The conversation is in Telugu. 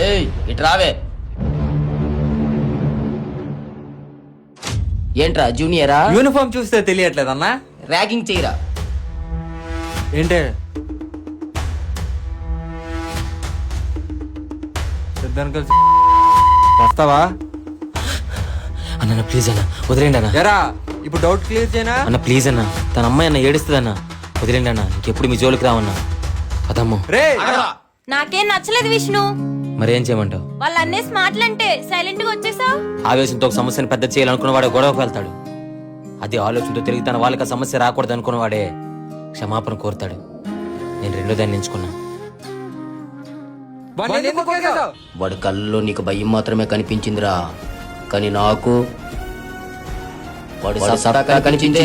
ఏయ్ ఇటు రావే. ఏంట్రా జూనియరా? యూనిఫామ్ చూస్తే తెలియట్లేదన్నా. ర్యాగింగ్ చేయరా. ఏంటే ఇద్దరు కలిసి వస్తావా? అన్న ప్లీజ్ అన్న వదిలేండి అన్న. ఎరా ఇప్పుడు డౌట్ క్లియర్ చేయనా? అన్న ప్లీజ్ అన్న, తన అమ్మాయి అన్న ఏడుస్తుంది అన్న, వదిలేండి అన్న. ఇంకెప్పుడు మీ జోలికి రావన్నా. అదమ్మో రే నాకేం నచ్చలేదు విష్ణు. మరేం చేయమంటావు? వాళ్ళు అన్నేసి మాటలంటే సైలెంట్ గా వచ్చేసావు. ఆవేశంతో ఒక సమస్యను పెద్ద చేయాలనుకున్న వాడే గొడవకు వెళ్తాడు. అదే ఆలోచనతో తిరిగి తన వాళ్ళకి ఆ సమస్య రాకూడదు అనుకున్న వాడే క్షమాపణ కోరుతాడు. నేను రెండో దాన్ని ఎంచుకున్నా. వాడి కళ్ళలో నీకు భయం మాత్రమే కనిపించిందిరా, కానీ నాకు వాడు సత్తా కనిపించిందే.